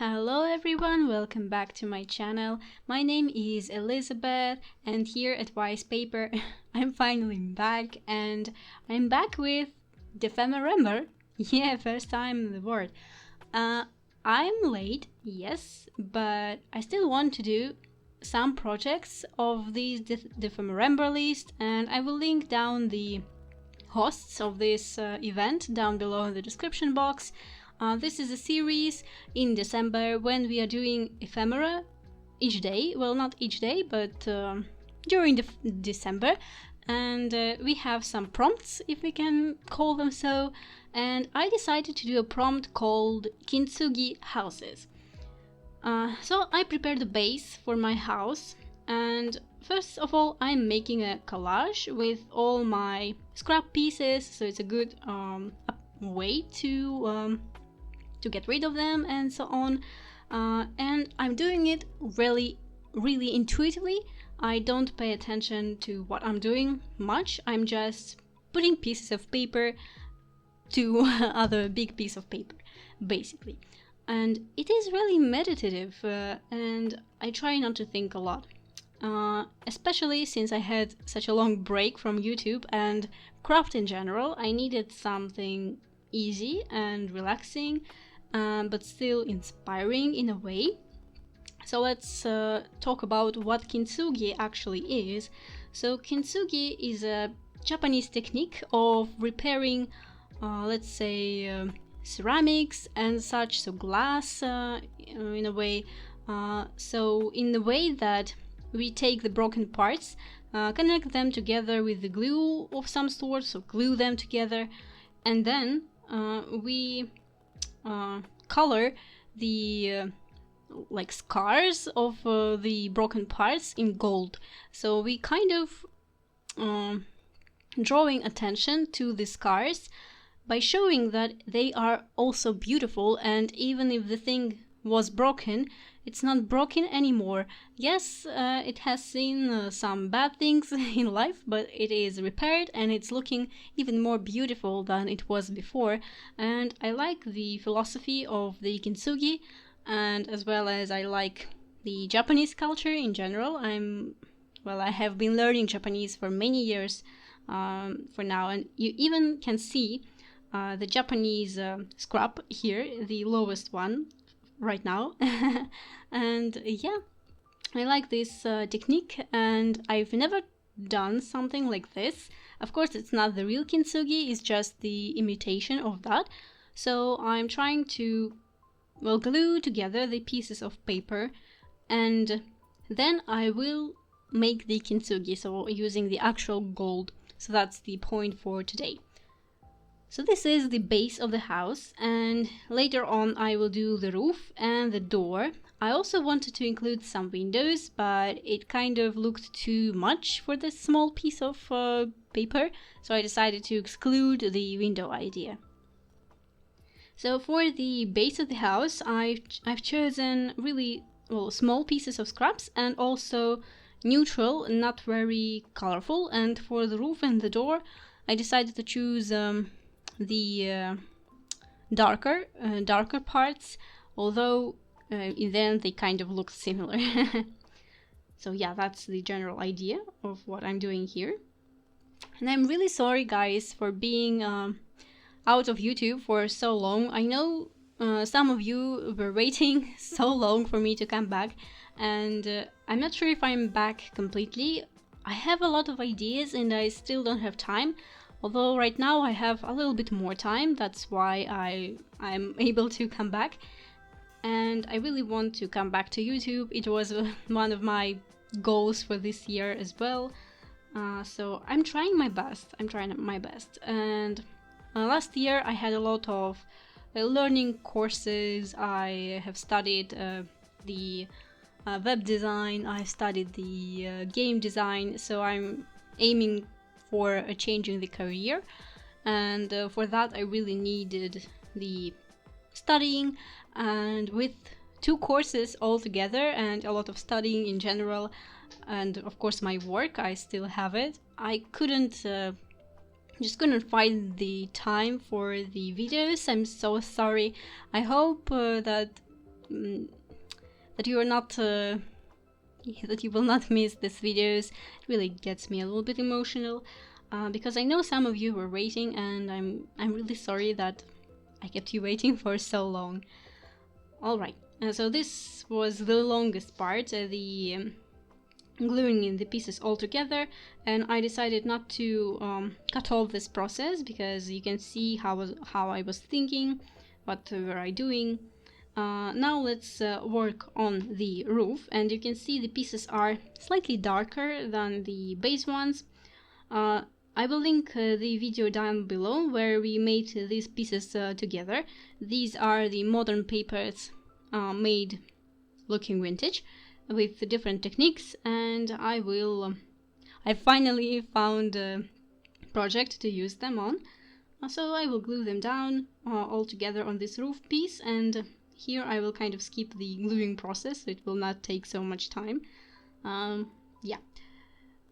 Hello everyone, welcome back to my channel. My name is Elizabeth and here at Wise Paper I'm finally back and I'm back with Dephemerember. Yeah, first time in the word. I'm late, yes, but I still want to do some projects of this Dephemerember list and I will link down the hosts of this event down below in the description box. This is a series in December when we are doing ephemera each day. Well, not each day, but during December. And we have some prompts, if we can call them so. And I decided to do a prompt called Kintsugi houses. So I prepared the base for my house. And first of all, I'm making a collage with all my scrap pieces. So it's a good way to get rid of them and so on, and I'm doing it really intuitively. I don't pay attention to what I'm doing much. I'm just putting pieces of paper to other big piece of paper basically, and it is really meditative, and I try not to think a lot, especially since I had such a long break from YouTube and craft in general. I needed something easy and relaxing, but still inspiring in a way. So let's talk about what Kintsugi actually is. So Kintsugi is a Japanese technique of repairing, let's say, ceramics and such, so glass in a way. So in the way that we take the broken parts, connect them together with the glue of some sort, so glue them together, and then we color the like scars of the broken parts in gold. So we kind of drawing attention to the scars by showing that they are also beautiful, and even if the thing was broken, it's not broken anymore. Yes, it has seen some bad things in life, but it is repaired and it's looking even more beautiful than it was before. And I like the philosophy of the Kintsugi, and as well as I like the Japanese culture in general. I have been learning Japanese for many years for now, and you even can see the Japanese scrap here, the lowest one right now. And yeah, I like this technique, and I've never done something like this. Of course, it's not the real Kintsugi, it's just the imitation of that. So I'm trying to, well, glue together the pieces of paper, and then I will make the Kintsugi, so using the actual gold. So that's the point for today. So this is the base of the house, and later on I will do the roof and the door. I also wanted to include some windows, but it kind of looked too much for this small piece of paper, so I decided to exclude the window idea. So for the base of the house, I've chosen really, well, small pieces of scraps and also neutral, not very colorful. And for the roof and the door, I decided to choose the darker parts, although in the end they kind of look similar. So yeah, that's the general idea of what I'm doing here. And I'm really sorry guys for being out of YouTube for so long. I know some of you were waiting so long for me to come back, and I'm not sure if I'm back completely. I have a lot of ideas and I still don't have time. Although right now I have a little bit more time, that's why I'm able to come back. And I really want to come back to YouTube. It was one of my goals for this year as well. So I'm trying my best. And last year I had a lot of learning courses. I have studied the web design, I studied the game design, so I'm aiming for changing the career, and for that I really needed the studying, and with 2 courses all together and a lot of studying in general, and of course my work, I still have it, I just couldn't find the time for the videos. I'm so sorry. I hope that that you are not that you will not miss these videos. It really gets me a little bit emotional, because I know some of you were waiting, and I'm really sorry that I kept you waiting for so long. Alright, so this was the longest part, the gluing in the pieces all together, and I decided not to cut off this process, because you can see how I was thinking, what were I doing. Now let's work on the roof, and you can see the pieces are slightly darker than the base ones. I will link the video down below where we made these pieces together. These are the modern papers made looking vintage with different techniques, and I finally found a project to use them on. So I will glue them down all together on this roof piece, and here I will kind of skip the gluing process, so it will not take so much time. Yeah.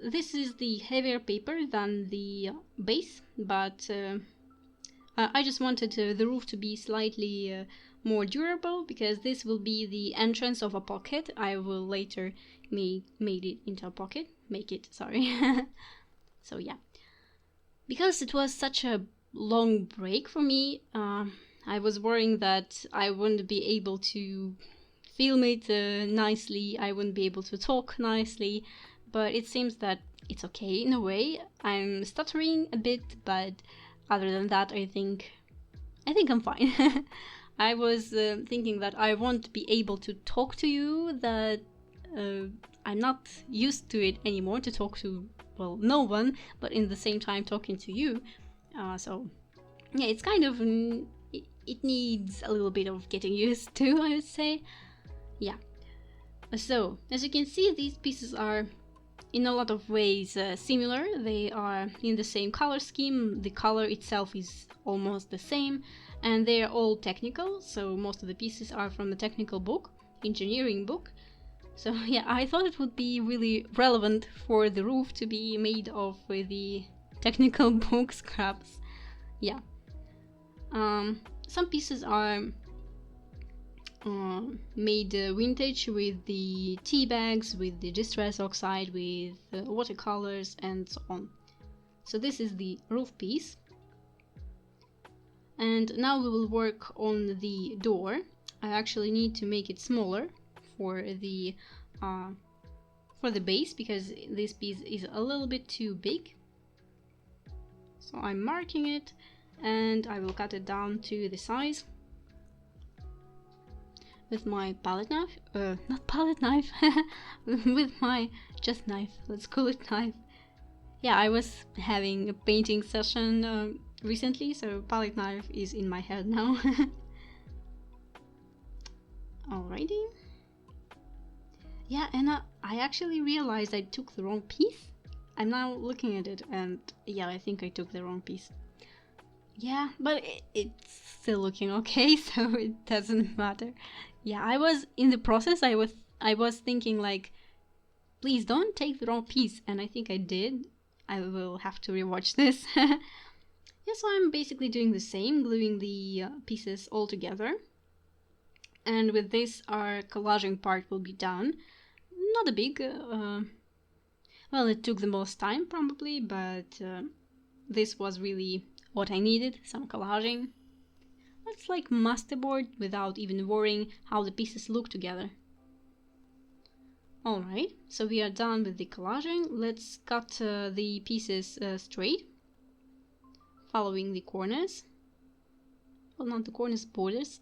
This is the heavier paper than the base, but I just wanted the roof to be slightly more durable, because this will be the entrance of a pocket. I will later make it into a pocket. Sorry. So yeah. Because it was such a long break for me, I was worrying that I wouldn't be able to film it nicely, I wouldn't be able to talk nicely, but it seems that it's okay in a way. I'm stuttering a bit, but other than that, I think I'm fine. I was thinking that I won't be able to talk to you, that I'm not used to it anymore, to talk to, well, no one, but in the same time talking to you. So yeah, it's kind of, it needs a little bit of getting used to, I would say. Yeah. So, as you can see, these pieces are in a lot of ways similar. They are in the same color scheme, the color itself is almost the same, and they are all technical, so most of the pieces are from the technical book, engineering book. So yeah, I thought it would be really relevant for the roof to be made of the technical book scraps. Yeah. Some pieces are made vintage with the tea bags, with the distress oxide, with watercolors, and so on. So this is the roof piece. And now we will work on the door. I actually need to make it smaller for the base, because this piece is a little bit too big. So I'm marking it, and I will cut it down to the size with my palette knife, not palette knife, with my just knife, let's call it knife. Yeah, I was having a painting session recently, so palette knife is in my head now. Alrighty. Yeah, and I actually realized I took the wrong piece. I'm now looking at it, and yeah, I think I took the wrong piece. Yeah, but it's still looking okay, so it doesn't matter. Yeah, I was in the process, I was thinking like, please don't take the wrong piece, and I think I did. I will have to rewatch this. Yeah, so I'm basically doing the same, gluing the pieces all together. And with this, our collaging part will be done. Not a big, well, it took the most time probably, but this was really what I needed, some collaging. It's like masterboard without even worrying how the pieces look together. Alright, so we are done with the collaging. Let's cut the pieces straight, following the corners. Well, not the corners, borders.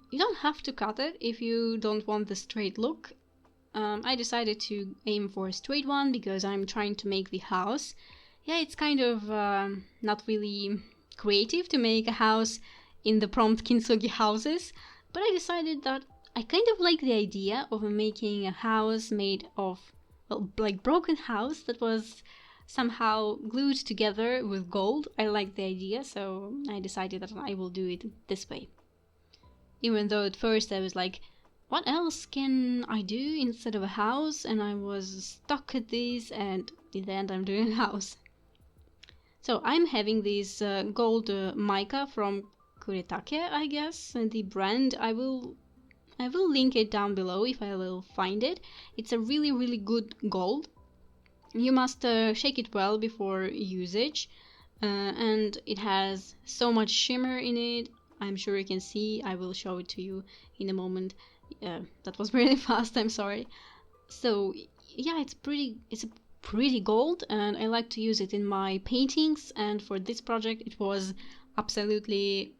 You don't have to cut it if you don't want the straight look. I decided to aim for a straight one because I'm trying to make the house. Yeah, it's kind of not really creative to make a house in the prompt Kintsugi houses, but I decided that I kind of like the idea of making a house made of, well, like broken house that was somehow glued together with gold. I like the idea, so I decided that I will do it this way. Even though at first I was like, what else can I do instead of a house? And I was stuck at this, and in the end I'm doing a house. So I'm having this gold mica from Kuretake, I guess, and the brand I will link it down below if I will find it. It's a really good gold. You must shake it well before usage, and it has so much shimmer in it. I'm sure you can see. I will show it to you in a moment. That was really fast, I'm sorry. So yeah, it's a pretty gold, and I like to use it in my paintings, and for this project it was absolutely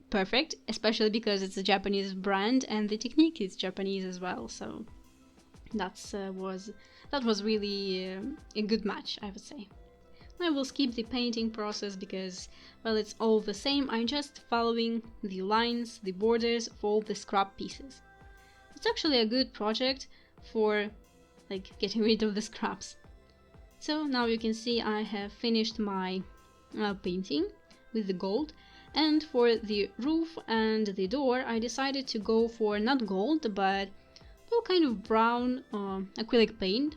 perfect, especially because it's a Japanese brand and the technique is Japanese as well. So that was really a good match, I would say. I will skip the painting process because, well, it's all the same. I'm just following the lines, the borders of all the scrap pieces. It's actually a good project for like getting rid of the scraps. So now you can see I have finished my painting with the gold, and for the roof and the door I decided to go for not gold but well, kind of brown acrylic paint.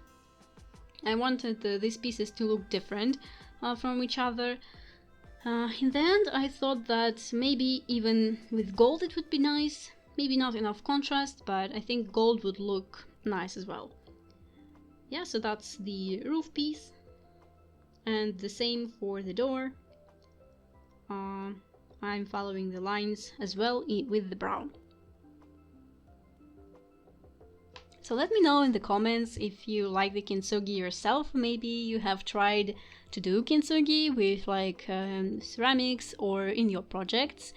I wanted these pieces to look different from each other. In the end I thought that maybe even with gold it would be nice. Maybe not enough contrast, but I think gold would look nice as well. Yeah, so that's the roof piece, and the same for the door. I'm following the lines as well with the brown. So let me know in the comments if you like the kintsugi yourself. Maybe you have tried to do kintsugi with like ceramics or in your projects.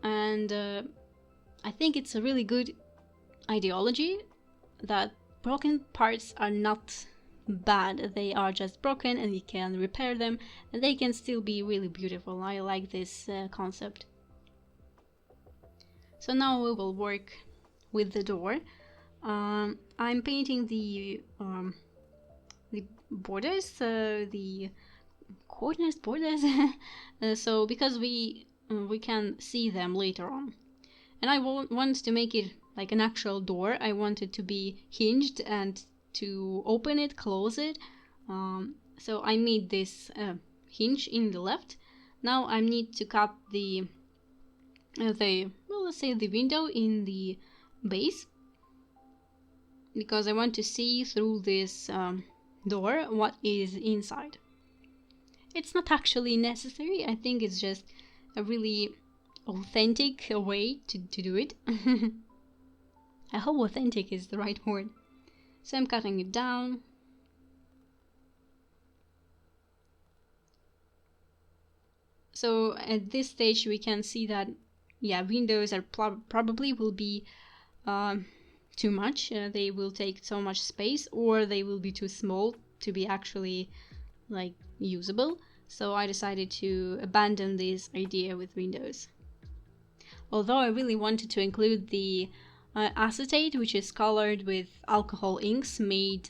And I think it's a really good ideology that broken parts are not bad. They are just broken and you can repair them and they can still be really beautiful. I like this concept. So now we will work with the door. I'm painting the borders, the corners, borders, so because we can see them later on. And I want to make it like an actual door. I want it to be hinged and to open it, close it. So I made this hinge in the left. Now I need to cut the well, let's say the window in the base, because I want to see through this door what is inside. It's not actually necessary. I think it's just a really authentic way to do it. I hope authentic is the right word. So I'm cutting it down. So at this stage we can see that, yeah, windows are probably will be too much. They will take so much space, or they will be too small to be actually like usable. So I decided to abandon this idea with windows. Although I really wanted to include the acetate, which is colored with alcohol inks, made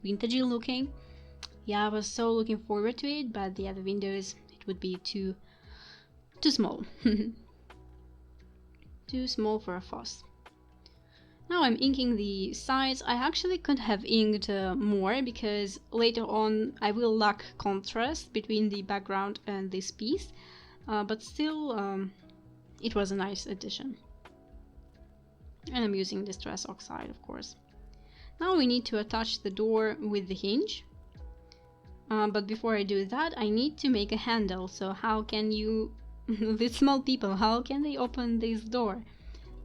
vintagey looking. Yeah, I was so looking forward to it, but the other windows, it would be too small. Too small for a fuss. Now I'm inking the sides. I actually could have inked more, because later on I will lack contrast between the background and this piece, but still it was a nice addition. And I'm using distress oxide, of course. Now we need to attach the door with the hinge, but before I do that I need to make a handle. So how can you these small people, how can they open this door?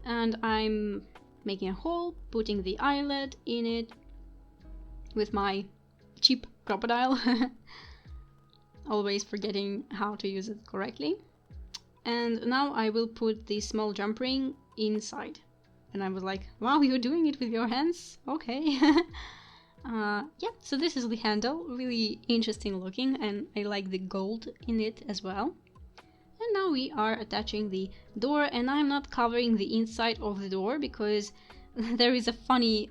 And I'm making a hole, putting the eyelet in it with my cheap crocodile. Always forgetting how to use it correctly. And now I will put the small jump ring inside. And I was like, wow, you're doing it with your hands? Okay. Yeah, so this is the handle. Really interesting looking, and I like the gold in it as well. And now we are attaching the door, and I'm not covering the inside of the door because there is a funny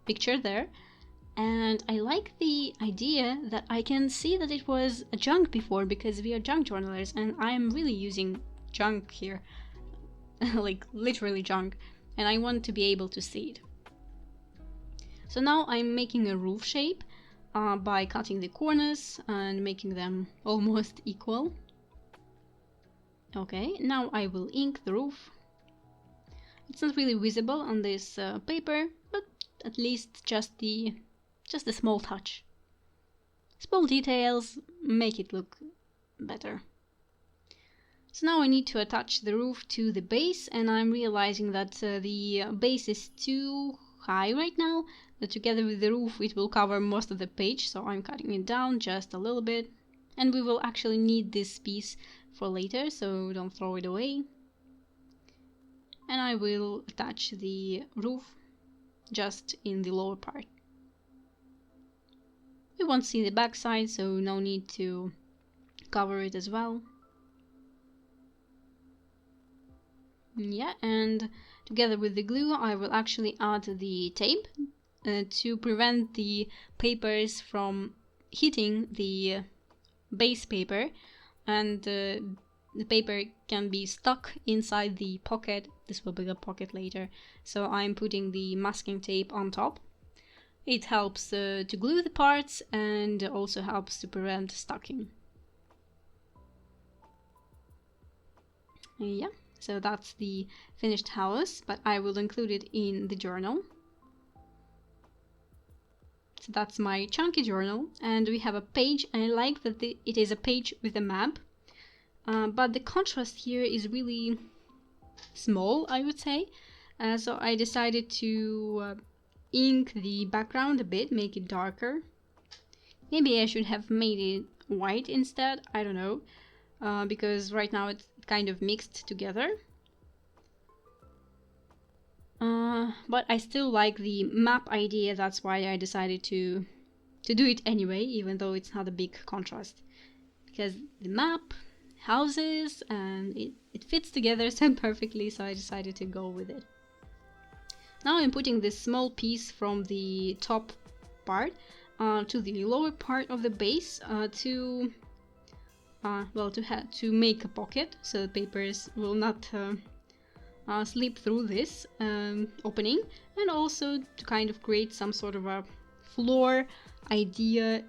picture there. And I like the idea that I can see that it was a junk before, because we are junk journalers and I'm really using junk here. Like literally junk. And I want to be able to see it. So now I'm making a roof shape. by cutting the corners and making them almost equal. Okay, now I will ink the roof. It's not really visible on this paper, but at least just a small touch. Small details make it look better. So now I need to attach the roof to the base, and I'm realizing that the base is too high right now. That together with the roof it will cover most of the page, so I'm cutting it down just a little bit. And we will actually need this piece for later, so don't throw it away. And I will attach the roof just in the lower part. We won't see the back side, so no need to cover it as well. Yeah, and together with the glue I will actually add the tape to prevent the papers from hitting the base paper, and the paper can be stuck inside the pocket. This will be the pocket later, so I'm putting the masking tape on top. It helps to glue the parts and also helps to prevent stocking. Yeah, so that's the finished house, but I will include it in the journal. So that's my chunky journal, and we have a page. I like that it is a page with a map, but the contrast here is really small, I would say. So I decided to ink the background a bit, make it darker. Maybe I should have made it white instead, I don't know, because right now it's kind of mixed together. But I still like the map idea, that's why I decided to do it anyway, even though it's not a big contrast. Because the map, houses, and it fits together so perfectly, so I decided to go with it. Now I'm putting this small piece from the top part to the lower part of the base to make a pocket, so the papers will not slip through this opening, and also to kind of create some sort of a floor idea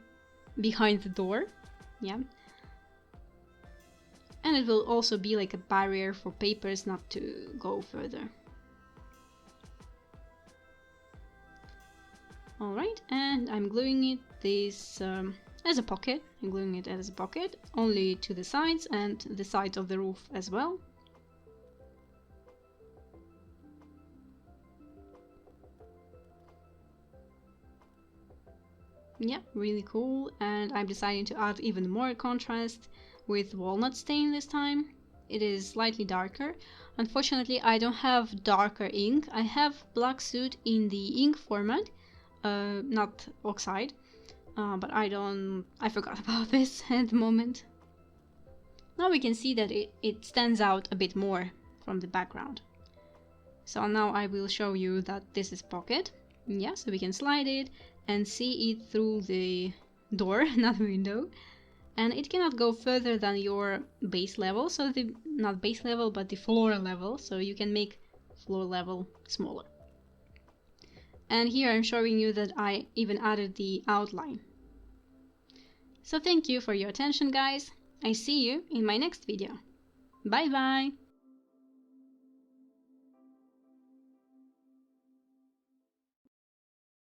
behind the door. Yeah. And it will also be like a barrier for papers not to go further. Alright, and I'm gluing this as a pocket. I'm gluing it as a pocket, only to the sides and the sides of the roof as well. Yeah, really cool, and I'm deciding to add even more contrast with walnut stain this time. It is slightly darker. Unfortunately, I don't have darker ink. I have black soot in the ink format, not oxide, but I forgot about this at the moment. Now we can see that it stands out a bit more from the background. So now I will show you that this is pocket. Yeah, so we can slide it and see it through the door, not window. And it cannot go further than your base level, so not base level, but the floor level, so you can make floor level smaller. And here I'm showing you that I even added the outline. So thank you for your attention, guys. I see you in my next video. Bye bye!